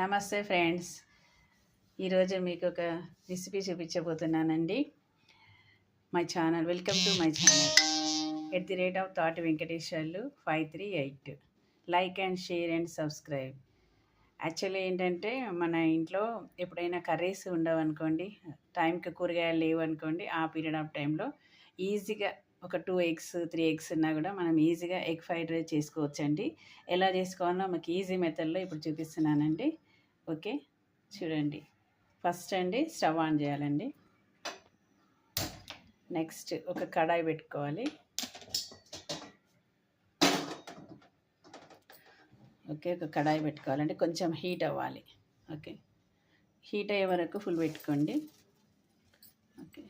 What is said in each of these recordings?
నమస్తే ఫ్రెండ్స్. ఈరోజు మీకు ఒక రెసిపీ చూపించబోతున్నానండి. Welcome to my channel @ Venkateswarlu 538. Like and share and subscribe. Actually ఏంటంటే మన ఇంట్లో ఎప్పుడైనా కర్రీస్ ఉండవనుకోండి, టైంకి కూరగాయలు లేవనుకోండి, ఆ పీరియడ్ ఆఫ్ టైంలో ఈజీగా ఒక 2 ఎగ్స్ 3 ఎగ్స్ ఉన్నా కూడా మనం ఈజీగా ఎగ్ ఫ్రైడ్ రైస్ చేసుకోవచ్చండి. ఎలా చేసుకోవాలో మాకు ఈజీ మెథడ్లో ఇప్పుడు చూపిస్తున్నానండి. ఓకే, చూడండి. ఫస్ట్ అండి స్టవ్ ఆన్ చేయాలండి. నెక్స్ట్ ఒక కడాయి పెట్టుకోవాలి. ఓకే, ఒక కడాయి పెట్టుకోవాలండి. కొంచెం హీట్ అవ్వాలి. ఓకే, హీట్ అయ్యే వరకు ఫుల్ పెట్టుకోండి. ఓకే,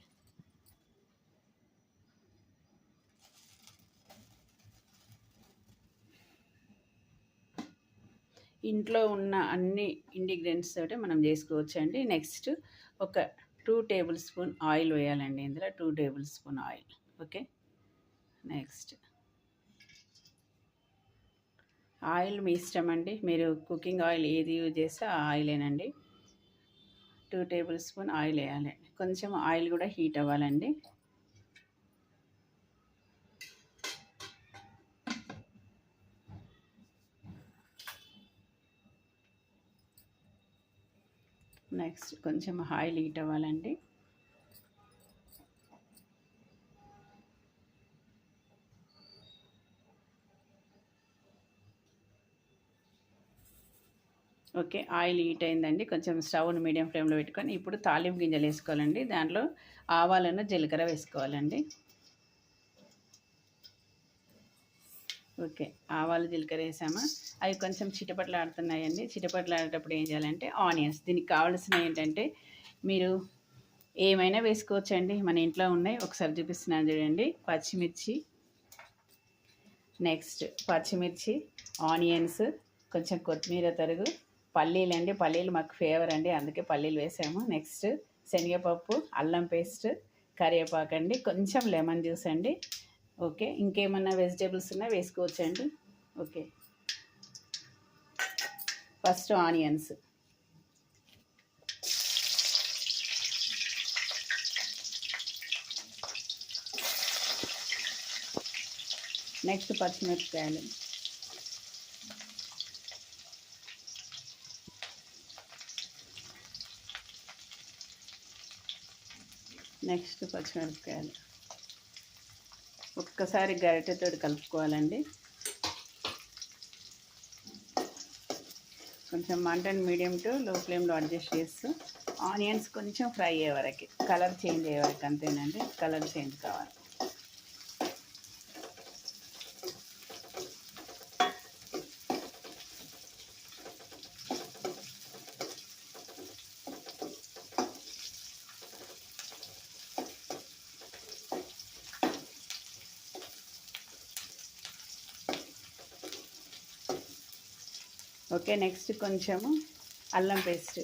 ఇంట్లో ఉన్న అన్ని ఇంగ్రీడియంట్స్ తోటి మనం చేసుకోవచ్చు అండి. నెక్స్ట్ ఒక 2 టేబుల్ స్పూన్ ఆయిల్ వేయాలండి. ఇందులో 2 tablespoon oil. Okay, next oil మీ ఇష్టం అండి. మీరు కుకింగ్ ఆయిల్ ఏది యూజ్ చేస్తే ఆ ఆయిలేనండి. 2 టేబుల్ స్పూన్ ఆయిల్ వేయాలి. కొంచెం ఆయిల్ కూడా హీట్ అవ్వాలండి. నెక్స్ట్ కొంచెం ఆయిల్ హీట్ అవ్వాలండి. ఓకే, ఆయిల్ హీట్ అయిందండి. కొంచెం స్టవ్ను మీడియం ఫ్లేమ్లో పెట్టుకొని ఇప్పుడు తాలింపు గింజలు వేసుకోవాలండి. దాంట్లో ఆవాలను జీలకర్ర వేసుకోవాలండి. ఓకే, ఆవాలు జీలకర్ర వేసామా, అవి కొంచెం చిటపట్లు ఆడుతున్నాయండి. చిటపట్లు ఆడేటప్పుడు ఏం చేయాలంటే ఆనియన్స్, దీనికి కావాల్సిన ఏంటంటే మీరు ఏమైనా వేసుకోవచ్చండి, మన ఇంట్లో ఉన్నాయి. ఒకసారి చూపిస్తున్నాను చూడండి. పచ్చిమిర్చి, నెక్స్ట్ పచ్చిమిర్చి, ఆనియన్స్, కొంచెం కొత్తిమీర తరుగు, పల్లీలు అండి. పల్లీలు మాకు ఫేవర్ అండి, అందుకే పల్లీలు వేసాము. నెక్స్ట్ శనగపప్పు, అల్లం పేస్ట్, కరివేపాకు అండి, కొంచెం లెమన్ జ్యూస్ అండి. ఓకే, ఇంకేమన్నా వెజిటేబుల్స్ ఉన్నా వేసుకోవచ్చండి. ఓకే, ఫస్ట్ ఆనియన్స్, నెక్స్ట్ పచ్చిమిరపకాయలు, నెక్స్ట్ పచ్చిమిరపకాయలు ఒక్కసారి గరిటెతో కలుపుకోవాలండి. కొంచెం మంటను మీడియం టు లో ఫ్లేమ్లో అడ్జస్ట్ చేస్తూ ఆనియన్స్ కొంచెం ఫ్రై అయ్యే వరకు, కలర్ చేంజ్ అయ్యే వరకు, అంతేనండి. కలర్ చేంజ్ కావాలి. ఓకే, నెక్స్ట్ కొంచెము అల్లం పేస్ట్.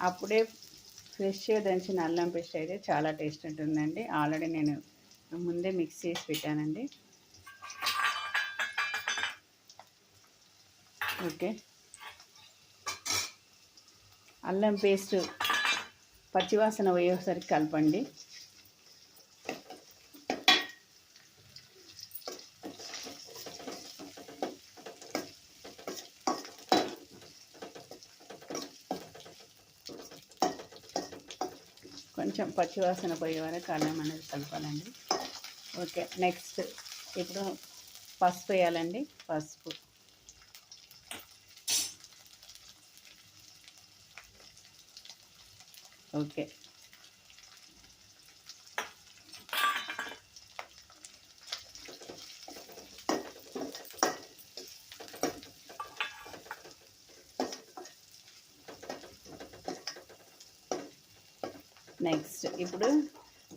అప్పుడే ఫ్రెష్గా దంచిన అల్లం పేస్ట్ అయితే చాలా టేస్ట్ ఉంటుందండి. ఆల్రెడీ నేను ముందే మిక్స్ చేసి పెట్టానండి. ఓకే, అల్లం పేస్ట్ పచ్చివాసన పోయేసరికి కలపండి. కొంచెం పచ్చివాసన పోయే వరకు అల్లం అనేది కలపాలండి. ఓకే, నెక్స్ట్ ఇప్పుడు పసుపు వేయాలండి. పసుపు, ఓకే, నెక్స్ట్ ఇప్పుడు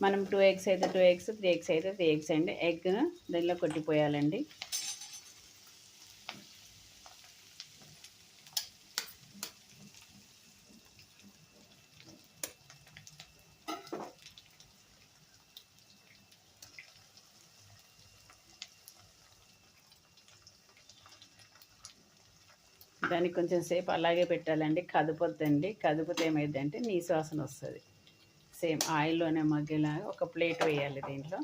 మనం 2 ఎగ్స్ అయితే 2 ఎగ్స్, 3 ఎగ్స్ అయితే 3 ఎగ్స్ అండి. ఎగ్ను దీనిలో కొట్టిపోయాలండి. దానికి కొంచెం సేపు అలాగే పెట్టాలండి, కదపొద్దండి. కదిపితే ఏమైందంటే నీసు వాసన వస్తుంది. సేమ్ ఆయిల్లోనే మగ్గేలాగా ఒక ప్లేట్ వేయాలి దీంట్లో.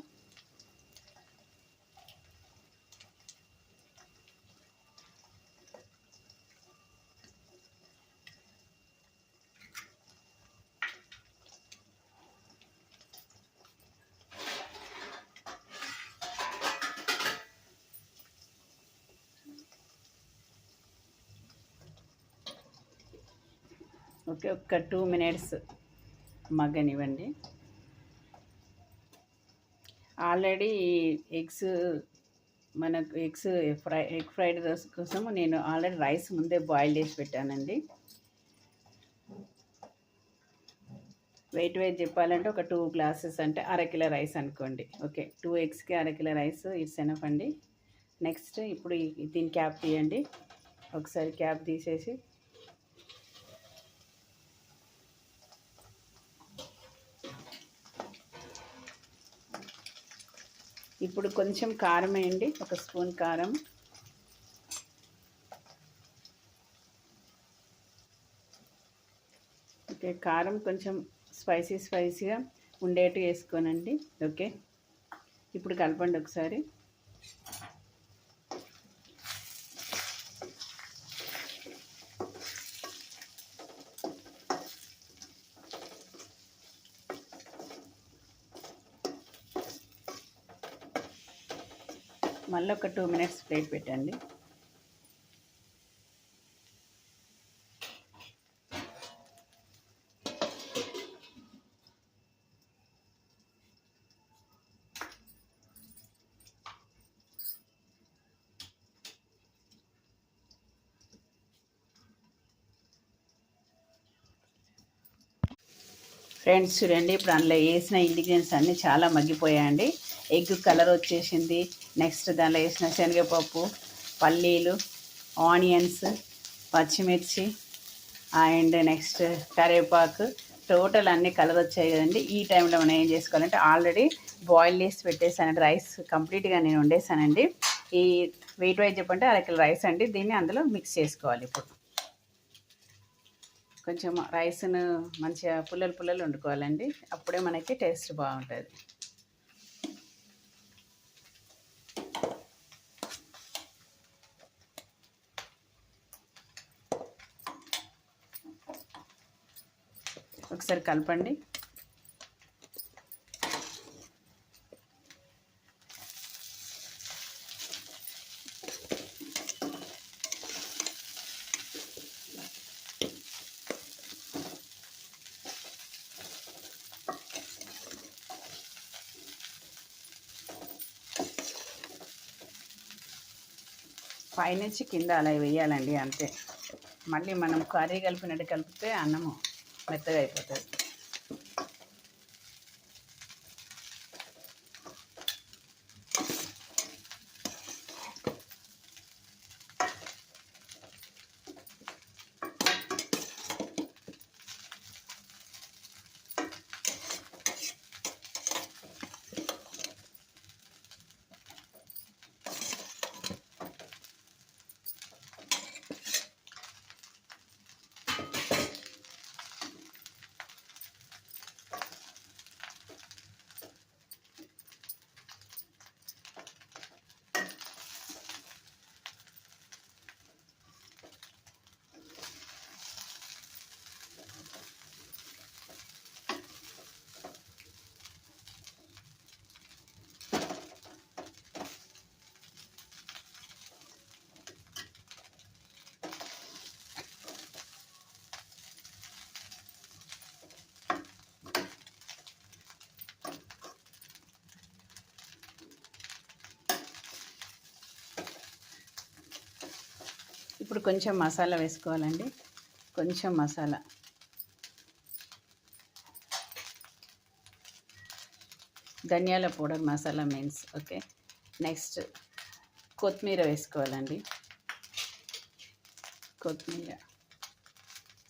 ఓకే, ఒక 2 మినిట్స్ మగ్గనివ్వండి. ఆల్రెడీ ఎగ్స్ మనకు ఎగ్ ఫ్రైడ్ రైస్ కోసం నేను ఆల్రెడీ రైస్ ముందే బాయిల్ చేసి పెట్టానండి. వెయిట్ చెప్పాలంటే ఒక 2 గ్లాసెస్ అంటే అరకిలో రైస్ అనుకోండి. ఓకే, 2 ఎగ్స్కి అరకిలో రైస్ ఇట్స్ ఎనఫ్ అండి. నెక్స్ట్ ఇప్పుడు దీని క్యాప్ తీయండి. ఒకసారి క్యాప్ తీసేసి ఇప్పుడు కొంచెం కారం వేయండి, ఒక స్పూన్ కారం. ఓకే, కారం కొంచెం స్పైసీగా ఉండేట్టు వేసుకోనండి. ఓకే, ఇప్పుడు కలపండి ఒకసారి. మళ్ళీ ఒక 2 మినిట్స్ ప్లేట్ పెట్టండి. ఫ్రెండ్స్ చూడండి, ఇప్పుడు అందులో వేసిన ఇంగ్రీడియంట్స్ అన్నీ చాలా మగ్గిపోయాయండి. ఎగ్ కలర్ వచ్చేసింది. నెక్స్ట్ దానిలో వేసిన శనగపప్పు, పల్లీలు, ఆనియన్స్, పచ్చిమిర్చి అండ్ నెక్స్ట్ కరివేపాకు, టోటల్ అన్ని కలర్ వచ్చాయి కదండి. ఈ టైంలో మనం ఏం చేసుకోవాలంటే ఆల్రెడీ బాయిల్ చేసి పెట్టేసానండి. రైస్ కంప్లీట్గా నేను వండేసానండి. ఈ వెయిట్ చెప్పంటే అరకిలో రైస్ అండి. దీన్ని అందులో మిక్స్ చేసుకోవాలి. ఇప్పుడు కొంచెం రైస్ను మంచిగా పుల్లలు వండుకోవాలండి. అప్పుడే మనకి టేస్ట్ బాగుంటుంది. ఒకసారి కలపండి. పైనుంచి కింద అలా వేయాలండి, అంతే. మళ్ళీ మనం కర్రీ కలిపినట్టు కలిపితే అన్నము మెత్తగా అయిపోతుంది. ఇప్పుడు కొంచెం మసాలా వేసుకోవాలండి. కొంచెం మసాలా, ధనియాల powder masala means. Okay, next కొత్తిమీర వేసుకోవాలండి. కొత్తిమీర,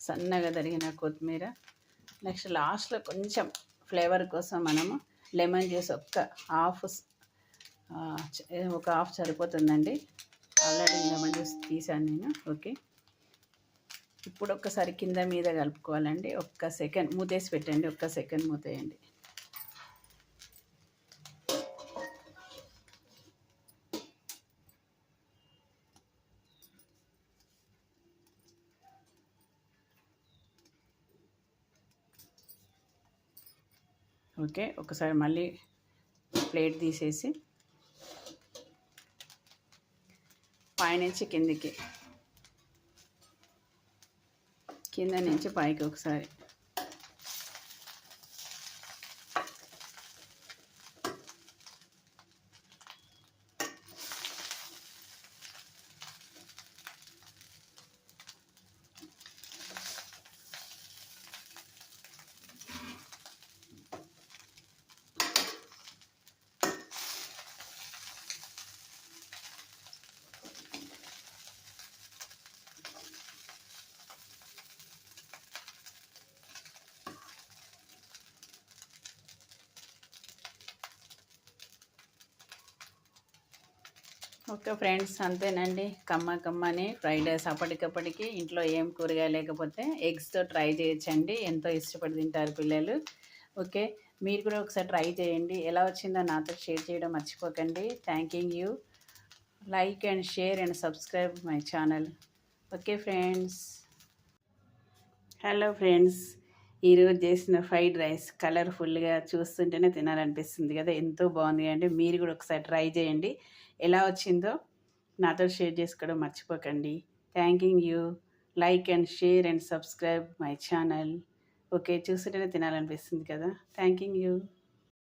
సన్నగా తరిగిన కొత్తిమీర. నెక్స్ట్ లాస్ట్లో కొంచెం ఫ్లేవర్ కోసం మనము లెమన్ జ్యూస్ ఒక హాఫ్ సరిపోతుందండి. ఆల్రెడీ లెమన్ జ్యూస్ తీసాను నేను. ఓకే, ఇప్పుడు ఒక్కసారి కింద మీద కలుపుకోవాలండి. ఒక్క సెకండ్ మూతేసి పెట్టండి. ఒక్క సెకండ్ మూతేయండి. ఓకే, ఒకసారి మళ్ళీ ప్లేట్ తీసేసి పైనుంచి కిందికి, కింద నుంచి పైకి ఒకసారి. ఓకే ఫ్రెండ్స్, అంతేనండి. కమ్మని ఫ్రైడ్ రైస్ అప్పటికప్పటికి ఇంట్లో ఏం కూరగాయ లేకపోతే ఎగ్స్తో ట్రై చేయొచ్చండి. ఎంతో ఇష్టపడి తింటారు పిల్లలు. ఓకే, మీరు కూడా ఒకసారి ట్రై చేయండి. ఎలా వచ్చిందో నాతో షేర్ చేయడం మర్చిపోకండి. Thanking you. Like and share and subscribe my channel. Okay friends. Hello friends, ఈరోజు చేసిన ఫ్రైడ్ రైస్ కలర్ఫుల్గా చూస్తుంటేనే తినాలనిపిస్తుంది కదా. ఎంతో బాగుంది అండి. మీరు కూడా ఒకసారి ట్రై చేయండి. ఎలా వచ్చిందో నాతో షేర్ చేసుకోవడం మర్చిపోకండి. Thanking you. Like and share and subscribe my channel. Okay, చూస్తుంటేనే తినాలనిపిస్తుంది కదా. Thanking you.